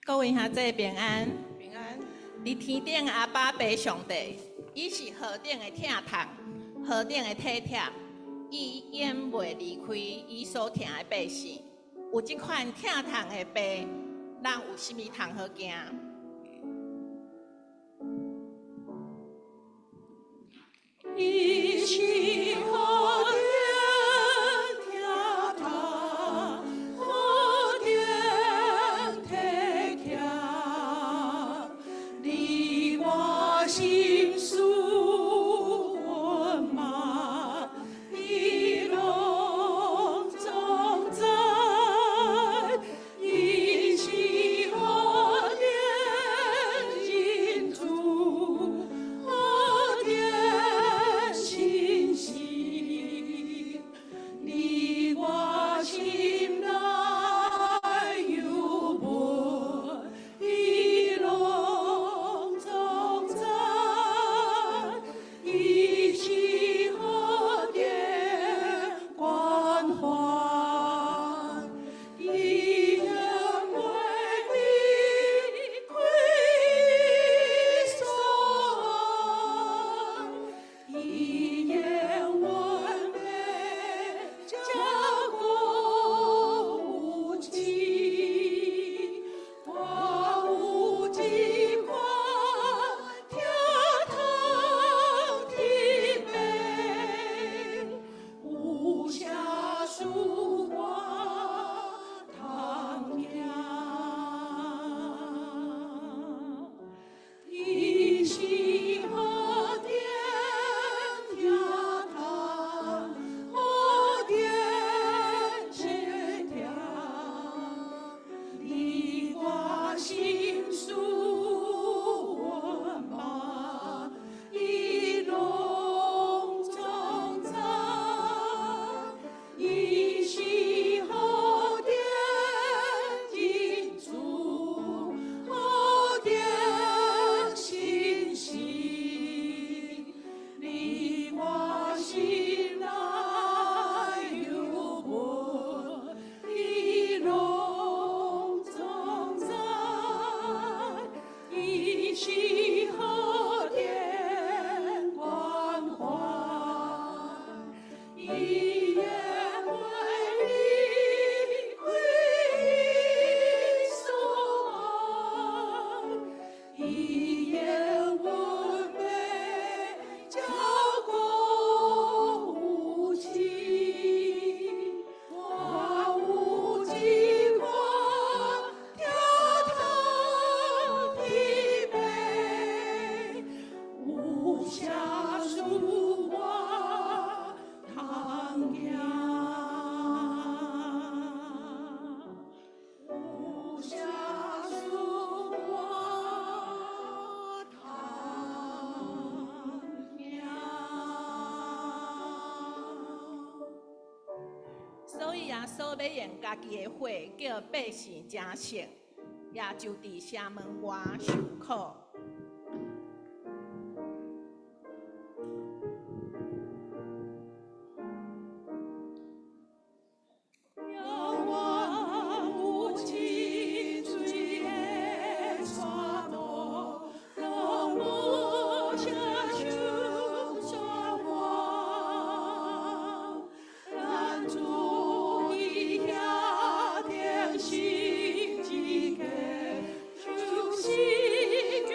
各位兄弟平安，平安。伫天顶阿爸爸上帝，伊是何等的疼痛，何等的体贴，伊永袂离开伊所疼的百姓。有即款疼痛的爸，咱有甚物通好惊？伊是何等疼痛，何等体贴，你我心事温暖，伊拢总在。伊是何等仁慈，何等信息，你我心内有问，伊拢总在。伊是何等关怀，伊永袂离开所爱，伊永远会照顾有情。我有一款疼痛的病，有啥事我通惊？伊是何等疼痛，何等体贴，你我心事温暖，伊拢总在。伊是何等仁慈，何等信息，你我心内有问，伊拢总在。伊是何等关怀，伊永袂离开所爱，伊永远会照顾有情。我有一款疼痛的病，有啥事我通惊？有啥事我通惊？所以耶稣要用家己的火叫百姓成圣，也就伫城门外受苦。仰望有清水的山路，拢无啥像山花。咱主伊遐定是一个救世主。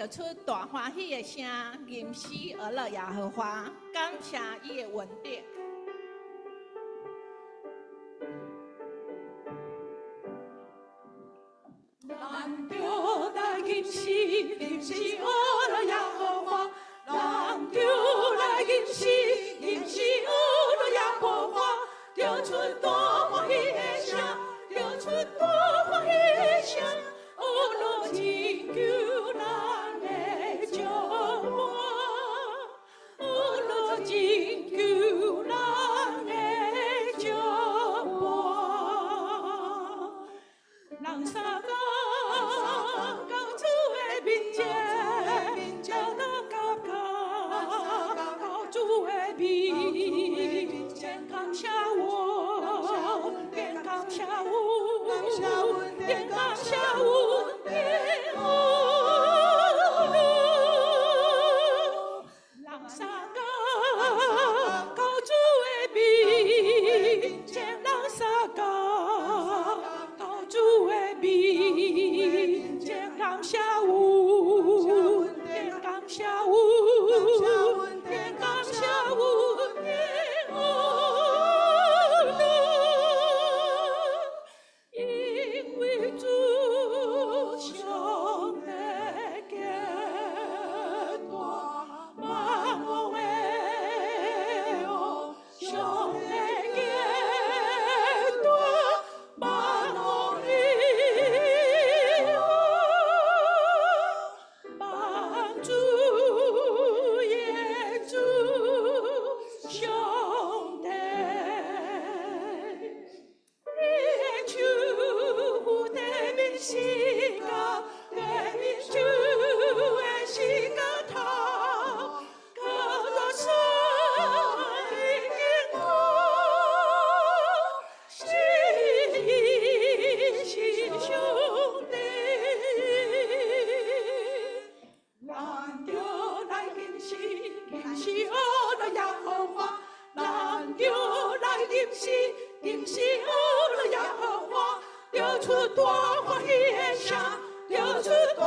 就出大欢喜的声，吟诗而乐耶和华，感谢伊的恩典。咱就来吟诗，吟诗而乐耶和华。咱就来吟诗，吟诗而乐耶和华。跳出大欢喜的声，跳出大欢喜的声，哦，拯救咱的救我，哦，拯救咱的救我。人三个到主的面前，叫咱到主的面前，感谢我，便感谢我，便感谢我，便人三个到主的面前，人三个到主的面前，感谢我，便感谢我，便感谢我，因为主上帝给大万王的哦，上帝给大万王的哦，帮助耶主上帝。是个革命主的是个他，个若生的我，是兄弟，咱就来吟诗，吟诗而乐耶和华，咱就来吟诗，吟诗而乐耶和华。跳出大欢喜的声，跳出大